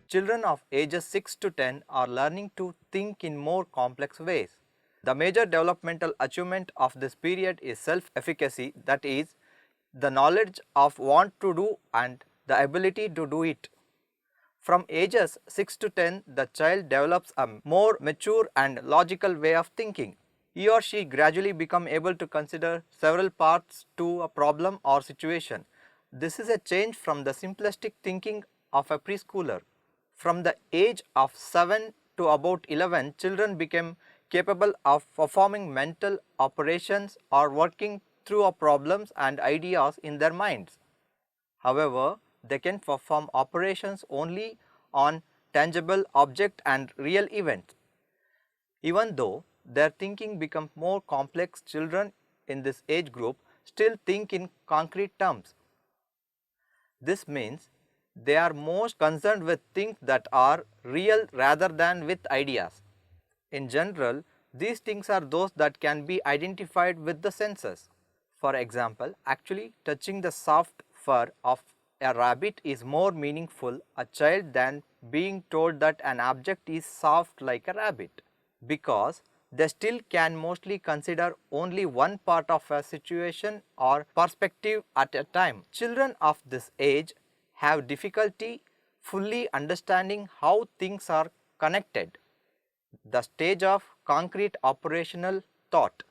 Children of ages 6 to 10 are learning to think in more complex ways. The major developmental achievement of this period is self-efficacy, that is, the knowledge of what to do and the ability to do it. From ages 6 to 10, the child develops a more mature and logical way of thinking. He or she gradually becomes able to consider several parts to a problem or situation. This is a change from the simplistic thinking of a preschooler. From the age of 7 to about 11, children become capable of performing mental operations or working through problems and ideas in their minds. However, they can perform operations only on tangible objects and real events. Even though their thinking becomes more complex, children in this age group still think in concrete terms. This means they are most concerned with things that are real rather than with ideas. In general, these things are those that can be identified with the senses. For example, actually touching the soft fur of a rabbit is more meaningful a child than being told that an object is soft like a rabbit, because they still can mostly consider only one part of a situation or perspective at a time. Children of this age have difficulty fully understanding how things are connected. The stage of concrete operational thought.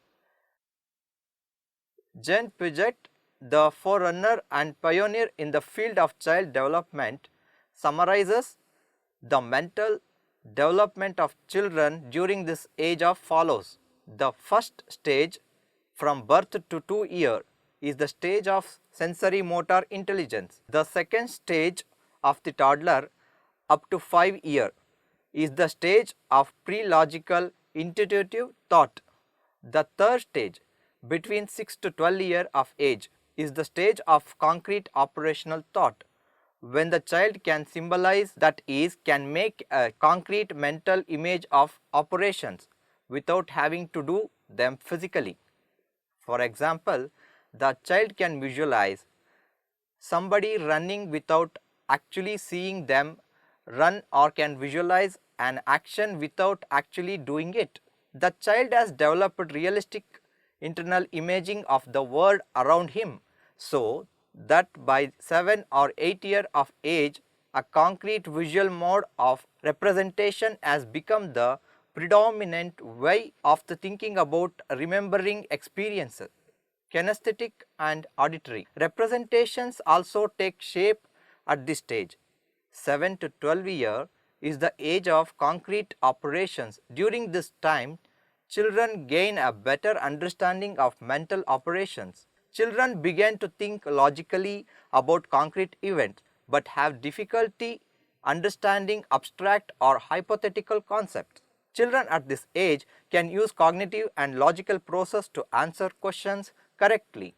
Jean Piaget, the forerunner and pioneer in the field of child development, summarizes the mental development of children during this age as follows. The first stage, from birth to 2 years, is the stage of sensory motor intelligence. The second stage of the toddler up to 5 years is the stage of pre-logical intuitive thought. The third stage, between 6 to 12 years of age, is the stage of concrete operational thought, when the child can symbolize, that is, can make a concrete mental image of operations without having to do them physically. For example, the child can visualize somebody running without actually seeing them run, or can visualize an action without actually doing it. The child has developed realistic internal imaging of the world around him, so that by 7 or 8 years of age, a concrete visual mode of representation has become the predominant way of the thinking about remembering experiences. Kinesthetic and auditory representations also take shape at this stage. 7 to 12 years is the age of concrete operations. During this time, children gain a better understanding of mental operations. Children begin to think logically about concrete events, but have difficulty understanding abstract or hypothetical concepts. Children at this age can use cognitive and logical process to answer questions correctly.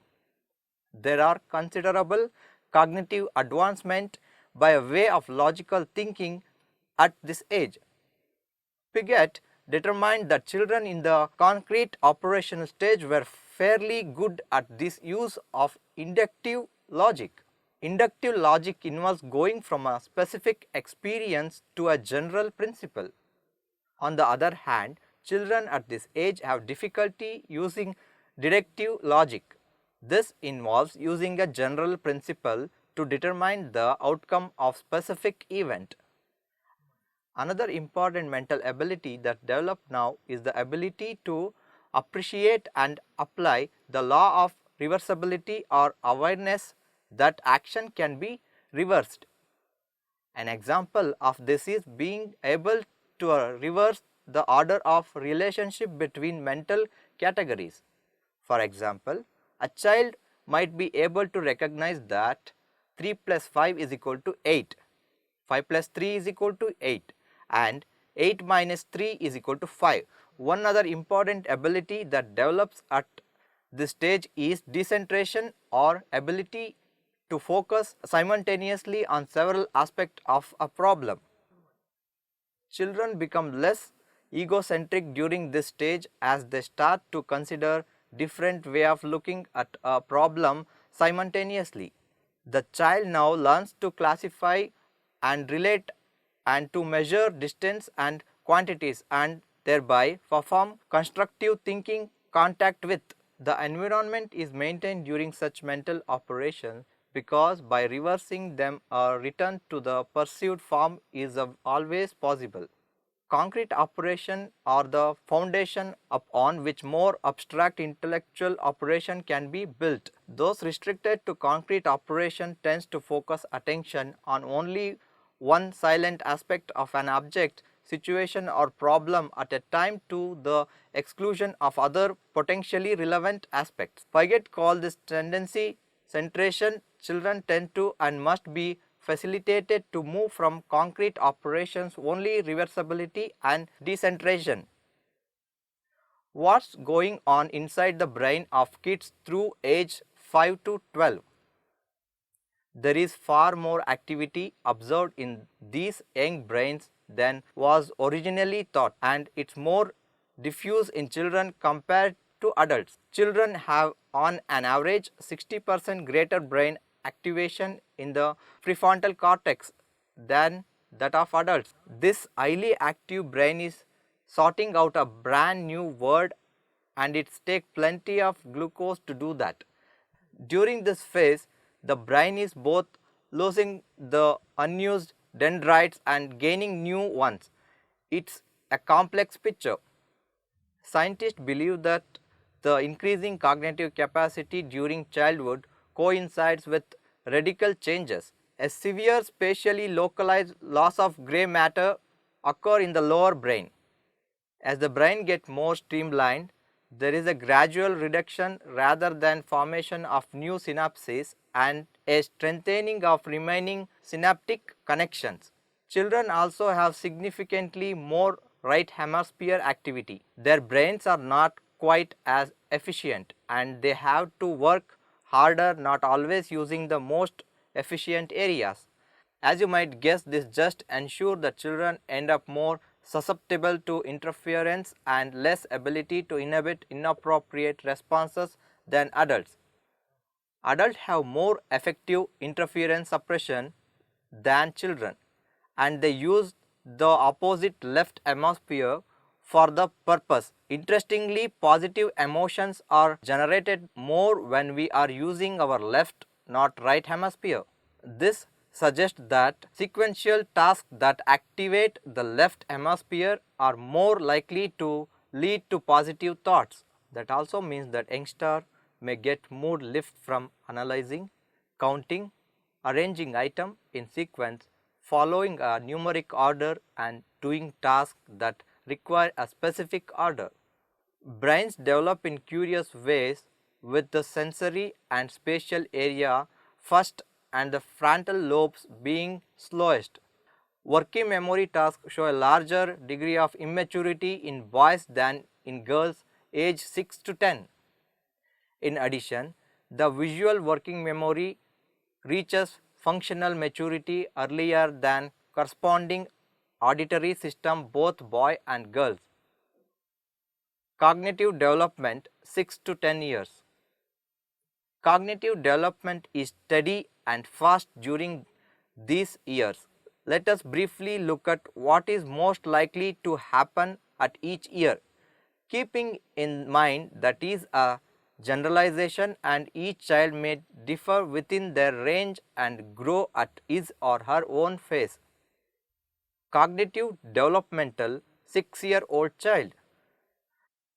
There are considerable cognitive advancement by way of logical thinking at this age. Piaget determined that children in the concrete operational stage were fairly good at this use of inductive logic. Inductive logic involves going from a specific experience to a general principle. On the other hand, children at this age have difficulty using deductive logic. This involves using a general principle to determine the outcome of specific event. Another important mental ability that develops now is the ability to appreciate and apply the law of reversibility, or awareness that action can be reversed. An example of this is being able to reverse the order of relationship between mental categories. For example, a child might be able to recognize that 3 plus 5 is equal to 8, 5 plus 3 is equal to 8, and 8 minus 3 is equal to 5. One other important ability that develops at this stage is decentration, or ability to focus simultaneously on several aspects of a problem. Children become less egocentric during this stage as they start to consider different way of looking at a problem simultaneously. The child now learns to classify and relate and to measure distance and quantities and thereby perform constructive thinking. Contact with the environment is maintained during such mental operations because by reversing them a return to the perceived form is always possible. Concrete operation are the foundation upon which more abstract intellectual operation can be built. Those restricted to concrete operation tends to focus attention on only one silent aspect of an object, situation or problem at a time to the exclusion of other potentially relevant aspects. Piaget called this tendency centration. Children tend to and must be facilitated to move from concrete operations only reversibility and decentration. What's going on inside the brain of kids through age 5 to 12? There is far more activity observed in these young brains than was originally thought, and it's more diffuse in children compared to adults. Children have on an average 60% greater brain activation in the prefrontal cortex than that of adults. This highly active brain is sorting out a brand new word, and it takes plenty of glucose to do that. During this phase, the brain is both losing the unused dendrites and gaining new ones. It's a complex picture. Scientists believe that the increasing cognitive capacity during childhood coincides with radical changes. A severe spatially localized loss of gray matter occurs in the lower brain. As the brain gets more streamlined, there is a gradual reduction rather than formation of new synapses and a strengthening of remaining synaptic connections. Children also have significantly more right hemisphere activity. Their brains are not quite as efficient and they have to work harder, not always using the most efficient areas. As you might guess, this just ensures that children end up more susceptible to interference and less ability to inhibit inappropriate responses than adults. Adults have more effective interference suppression than children, and they use the opposite left hemisphere for the purpose. Interestingly, positive emotions are generated more when we are using our left, not right hemisphere. This suggests that sequential tasks that activate the left hemisphere are more likely to lead to positive thoughts. That also means that youngsters may get mood lift from analyzing, counting, arranging items in sequence, following a numeric order and doing tasks that require a specific order. Brains develop in curious ways with the sensory and spatial area first and the frontal lobes being slowest. Working memory tasks show a larger degree of immaturity in boys than in girls aged 6 to 10. In addition, the visual working memory reaches functional maturity earlier than corresponding auditory system both boy and girls. Cognitive development 6 to 10 years. Cognitive development is steady and fast during these years. Let us briefly look at what is most likely to happen at each year, keeping in mind that is a generalization and each child may differ within their range and grow at his or her own pace. Cognitive developmental 6-year-old child.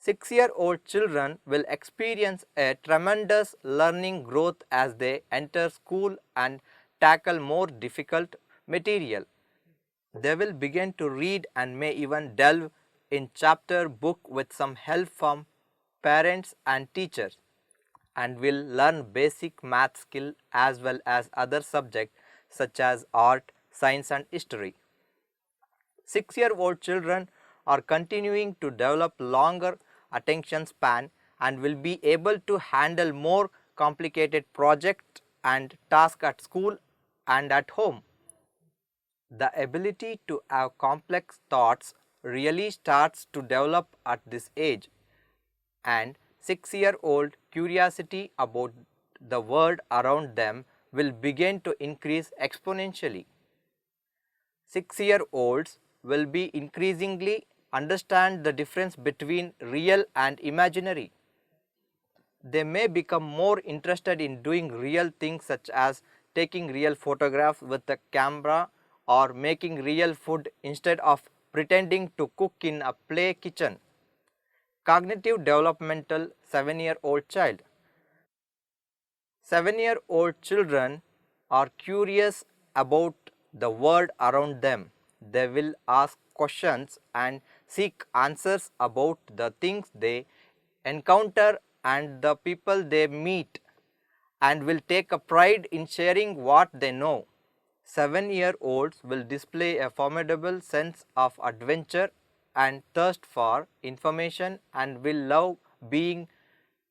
6-year-old children will experience a tremendous learning growth as they enter school and tackle more difficult material. They will begin to read and may even delve in chapter book with some help from parents and teachers, and will learn basic math skill as well as other subjects such as art, science and history. 6-year-old children are continuing to develop longer attention span and will be able to handle more complicated projects and tasks at school and at home. The ability to have complex thoughts really starts to develop at this age, and 6-year-old curiosity about the world around them will begin to increase exponentially. 6-year-olds will be increasingly understand the difference between real and imaginary. They may become more interested in doing real things such as taking real photographs with a camera or making real food instead of pretending to cook in a play kitchen. Cognitive developmental 7-year-old child. 7-year-old children are curious about the world around them. They will ask questions and seek answers about the things they encounter and the people they meet, and will take a pride in sharing what they know. 7-year-olds will display a formidable sense of adventure and thirst for information and will love being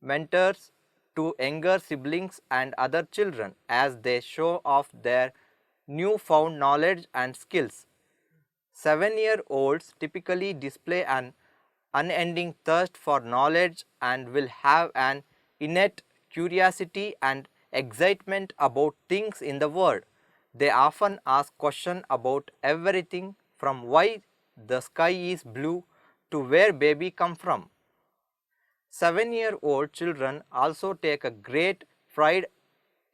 mentors to younger siblings and other children as they show off their newfound knowledge and skills. 7-year-olds typically display an unending thirst for knowledge and will have an innate curiosity and excitement about things in the world. They often ask questions about everything from why the sky is blue to where baby come from. 7-year-old children also take a great pride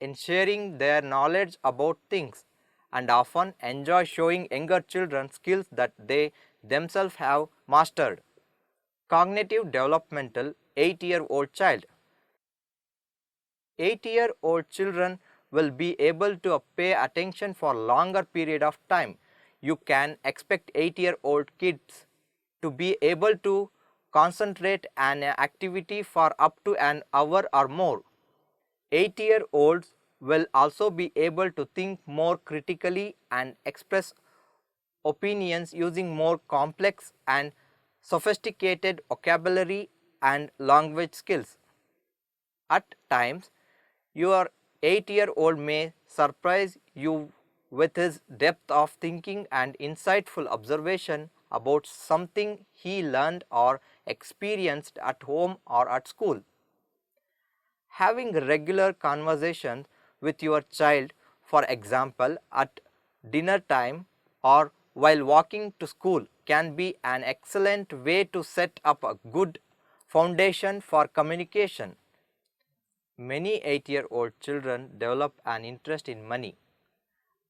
in sharing their knowledge about things and often enjoy showing younger children skills that they themselves have mastered. Cognitive developmental 8-year-old child. 8-year-old children will be able to pay attention for longer period of time. You can expect 8-year-old kids to be able to concentrate on an activity for up to an hour or more. 8-year-olds will also be able to think more critically and express opinions using more complex and sophisticated vocabulary and language skills. At times, your 8-year-old may surprise you with his depth of thinking and insightful observation about something he learned or experienced at home or at school. Having regular conversations with your child, for example at dinner time or while walking to school, can be an excellent way to set up a good foundation for communication. Many 8-year-old children develop an interest in money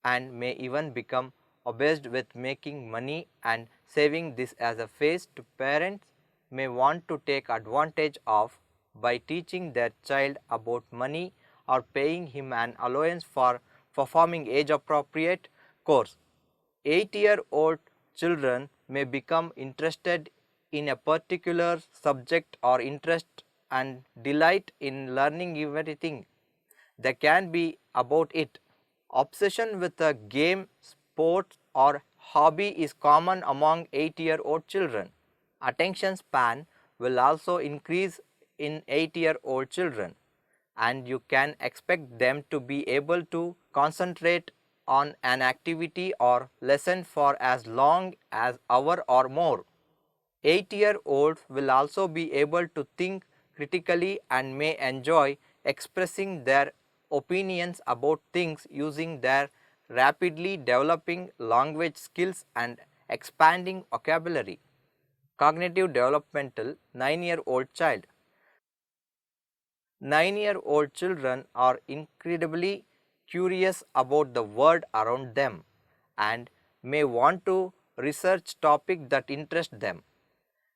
and may even become obsessed with making money and saving. This as a phase to parents may want to take advantage of by teaching their child about money or paying him an allowance for performing age appropriate course. 8-year-old children may become interested in a particular subject or interest and delight in learning everything they can be about it. Obsession with a game, sport or hobby is common among 8-year-old children. Attention span will also increase in 8-year-old children, and you can expect them to be able to concentrate on an activity or lesson for as long as hour or more. 8-year-olds will also be able to think critically and may enjoy expressing their opinions about things using their rapidly developing language skills and expanding vocabulary. Cognitive developmental 9-year-old child. 9-year-old children are incredibly curious about the world around them and may want to research topics that interest them.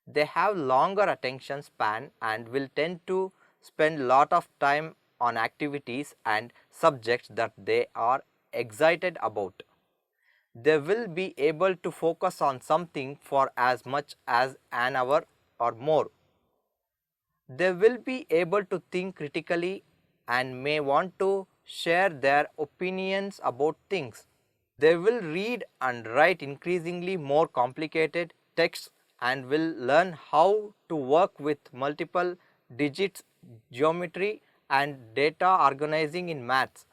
They have longer attention span and will tend to spend lot of time on activities and subjects that they are excited about. They will be able to focus on something for as much as an hour or more. They will be able to think critically and may want to share their opinions about things. They will read and write increasingly more complicated texts and will learn how to work with multiple digits, geometry and data organizing in maths.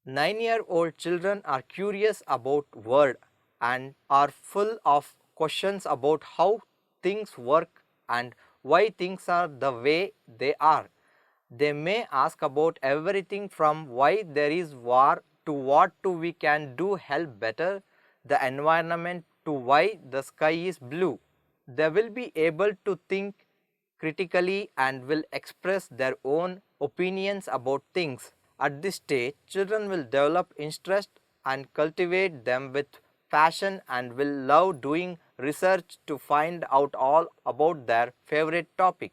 9-year-old children are curious about world and are full of questions about how things work and why things are the way they are. They may ask about everything from why there is war to what we can do help better the environment to why the sky is blue. They will be able to think critically and will express their own opinions about things. At this stage, children will develop interest and cultivate them with passion and will love doing research to find out all about their favorite topic.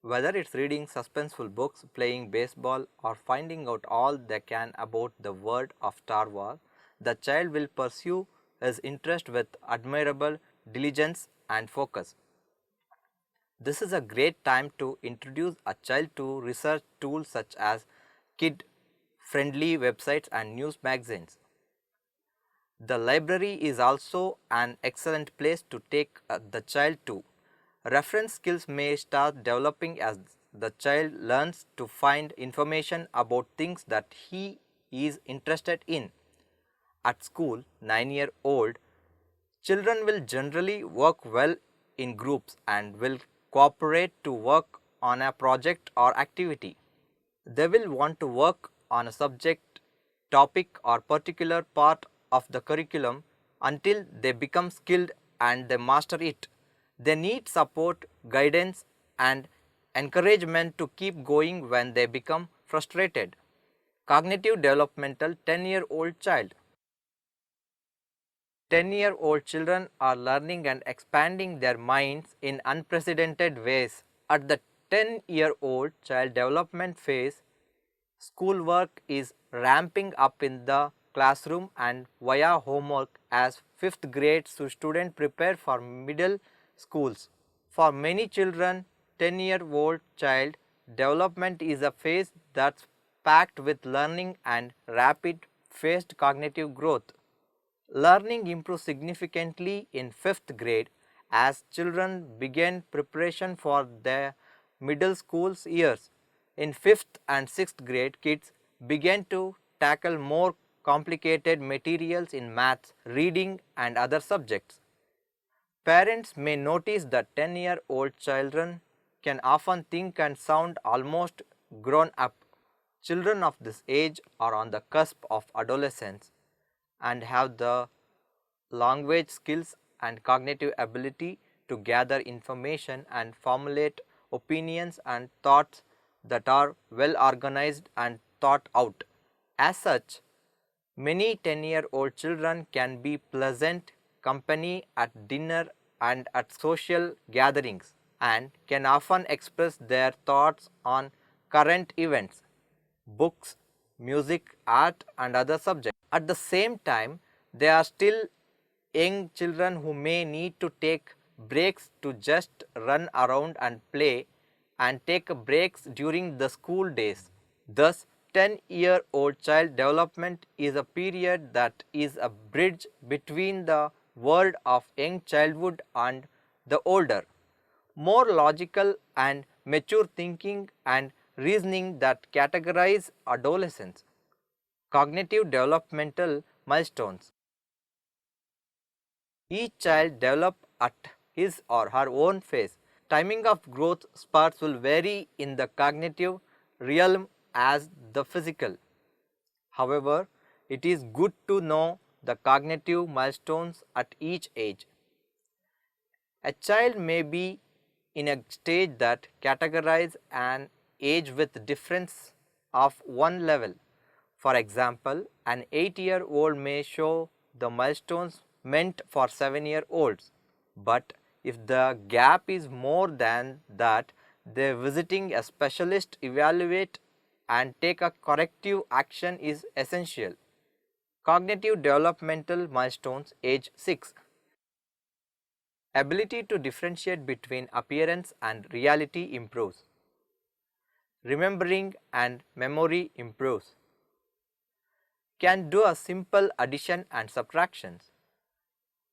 Whether it's reading suspenseful books, playing baseball, or finding out all they can about the world of Star Wars, the child will pursue his interest with admirable diligence and focus. This is a great time to introduce a child to research tools such as kid-friendly websites and news magazines. The library is also an excellent place to take the child to. Reference skills may start developing as the child learns to find information about things that he is interested in. At school, 9-year-old children will generally work well in groups and will cooperate to work on a project or activity. They will want to work on a subject, topic or particular part of the curriculum until they become skilled and they master it. They need support, guidance and encouragement to keep going when they become frustrated. Cognitive developmental 10-year-old child. 10-year-old children are learning and expanding their minds in unprecedented ways. At the 10-year-old child development phase, schoolwork is ramping up in the classroom and via homework as 5th grade students prepare for middle schools. For many children, 10-year-old child development is a phase that's packed with learning and rapid phased cognitive growth. Learning improves significantly in 5th grade as children begin preparation for their middle school years. In 5th and 6th grade, kids begin to tackle more complicated materials in maths, reading and other subjects. Parents may notice that 10-year-old children can often think and sound almost grown up. Children of this age are on the cusp of adolescence and have the language skills and cognitive ability to gather information and formulate opinions and thoughts that are well organized and thought out. As such, many 10-year-old children can be pleasant company at dinner and at social gatherings and can often express their thoughts on current events, books, music, art and other subjects. At the same time, they are still young children who may need to take breaks to just run around and play and take breaks during the school days. Thus, 10-year-old child development is a period that is a bridge between the world of young childhood and the older, more logical and mature thinking and reasoning that categorize adolescence. Cognitive developmental milestones. Each child develops at his or her own phase. Timing of growth spurts will vary in the cognitive realm as the physical. However, it is good to know the cognitive milestones at each age. A child may be in a stage that categorizes an age with difference of one level. For example, an 8-year-old may show the milestones meant for 7-year-olds, but if the gap is more than that, they visiting a specialist evaluate and take a corrective action is essential. Cognitive developmental milestones age 6. Ability to differentiate between appearance and reality improves. Remembering and memory improves. Can do a simple addition and subtractions.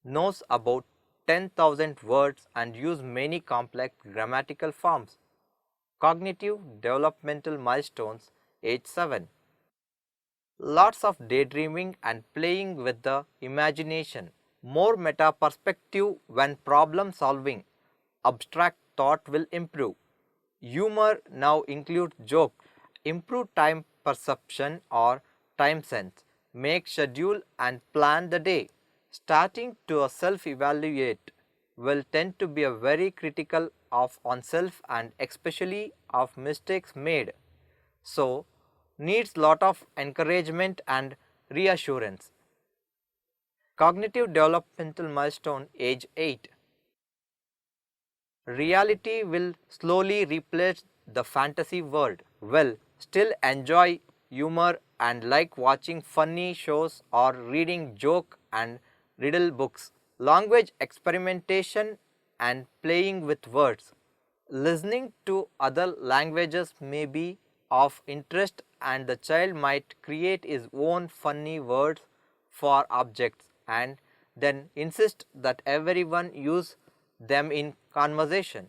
Knows about 10,000 words and use many complex grammatical forms. Cognitive developmental milestones age 7. Lots of daydreaming and playing with the imagination. More meta perspective when problem solving. Abstract thought will improve. Humor now includes joke. Improve time perception or time sense. Make schedule and plan the day. starting to self-evaluate will tend to be a very critical of oneself and especially of mistakes made. So, needs lot of encouragement and reassurance. Cognitive developmental milestone age 8. Reality will slowly replace the fantasy world. Will still enjoy humor and like watching funny shows or reading joke and riddle books. Language experimentation and playing with words. Listening to other languages may be of interest and the child might create his own funny words for objects and then insist that everyone use them in conversation.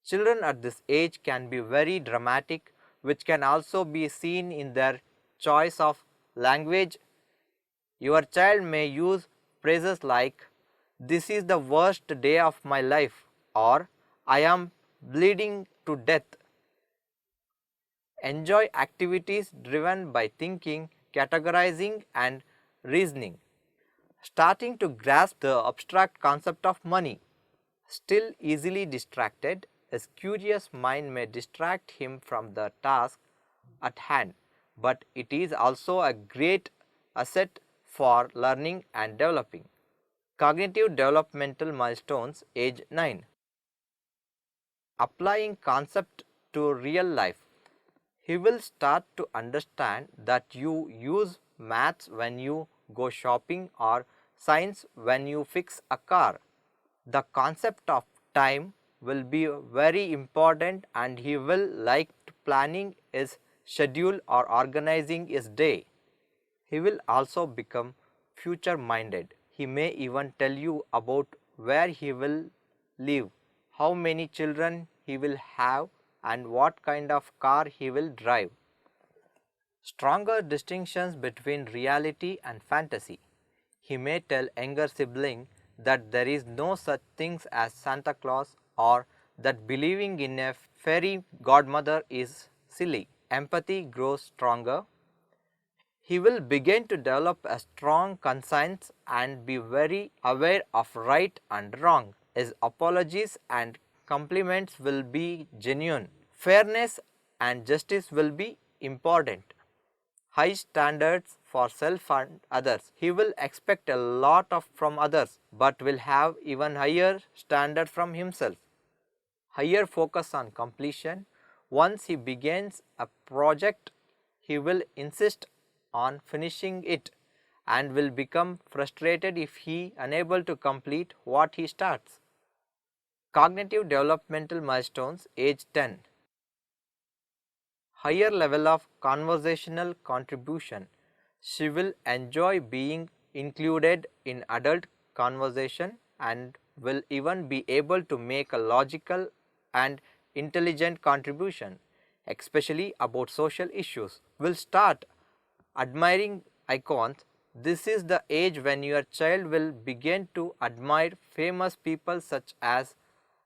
Children at this age can be very dramatic, which can also be seen in their choice of language. Your child may use phrases like, "This is the worst day of my life," or "I am bleeding to death." Enjoy activities driven by thinking, categorizing, and reasoning. Starting to grasp the abstract concept of money. Still easily distracted, his curious mind may distract him from the task at hand, but it is also a great asset for learning and developing. Cognitive developmental milestones age 9. Applying concept to real life. He will start to understand that you use maths when you go shopping or science when you fix a car. The concept of time will be very important and he will like planning his schedule or organizing his day. He will also become future minded. He may even tell you about where he will live, how many children he will have and what kind of car he will drive. Stronger distinctions between reality and fantasy. He may tell younger sibling that there is no such thing as Santa Claus or that believing in a fairy godmother is silly. Empathy grows stronger. He will begin to develop a strong conscience and be very aware of right and wrong. His apologies and compliments will be genuine. Fairness and justice will be important. High standards for self and others. He will expect a lot of from others but will have even higher standard from himself. Higher focus on completion. Once he begins a project, he will insist on finishing it and will become frustrated if he unable to complete what he starts. Cognitive developmental milestones age 10. Higher level of conversational contribution. She will enjoy being included in adult conversation and will even be able to make a logical and intelligent contribution, especially about social issues. Will start admiring icons. This is the age when your child will begin to admire famous people such as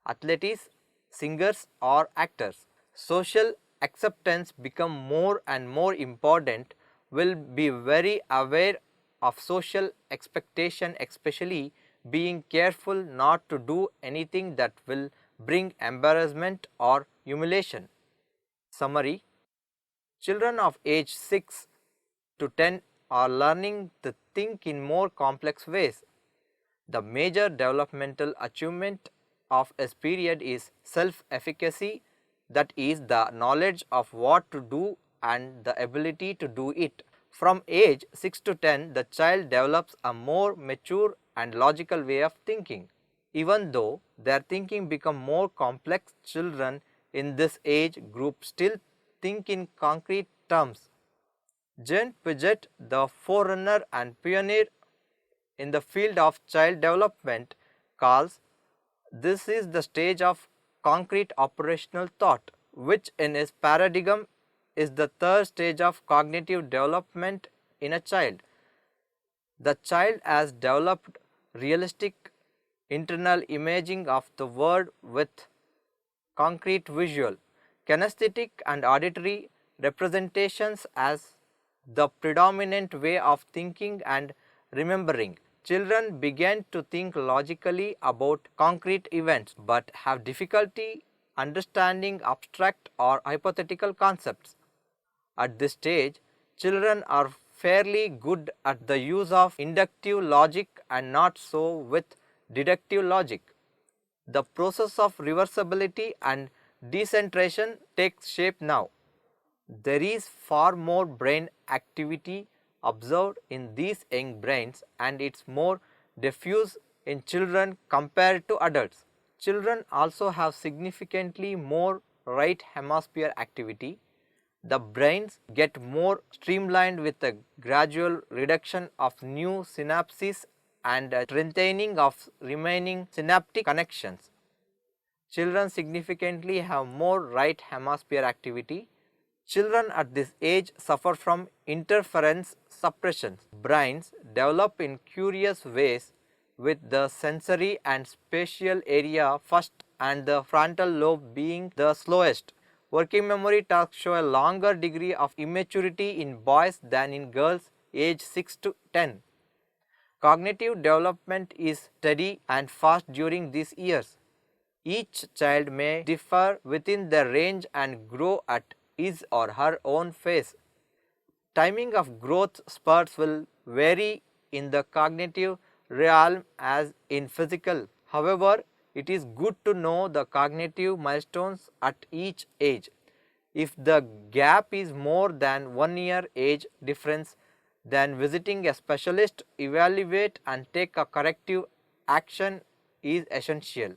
athletes, singers or actors. Social acceptance become more and more important, will be very aware of social expectation, especially being careful not to do anything that will bring embarrassment or humiliation. Summary: children of age 6 to 10 are learning to think in more complex ways. The major developmental achievement of this period is self-efficacy, that is the knowledge of what to do and the ability to do it. From age 6 to 10, the child develops a more mature and logical way of thinking. Even though their thinking become more complex, children in this age group still think in concrete terms. Jean Piaget, the forerunner and pioneer in the field of child development, calls this is the stage of concrete operational thought, which in his paradigm is the third stage of cognitive development in a child. The child has developed realistic internal imaging of the world with concrete visual, kinesthetic and auditory representations as the predominant way of thinking and remembering. children begin to think logically about concrete events but have difficulty understanding abstract or hypothetical concepts. At this stage, children are fairly good at the use of inductive logic and not so with deductive logic. The process of reversibility and decentration takes shape now. There is far more brain activity observed in these young brains and it's more diffuse in children compared to adults. Children also have significantly more right hemisphere activity. The brains get more streamlined with a gradual reduction of new synapses and a strengthening of remaining synaptic connections. Children significantly have more right hemisphere activity. Children at this age suffer from interference suppression. Brains develop in curious ways with the sensory and spatial area first and the frontal lobe being the slowest. Working memory tasks show a longer degree of immaturity in boys than in girls aged 6 to 10. Cognitive development is steady and fast during these years. Each child may differ within the range and grow at his or her own pace. Timing of growth spurts will vary in the cognitive realm as in physical. However, it is good to know the cognitive milestones at each age. If the gap is more than 1 year age difference, then visiting a specialist, evaluate and take a corrective action is essential.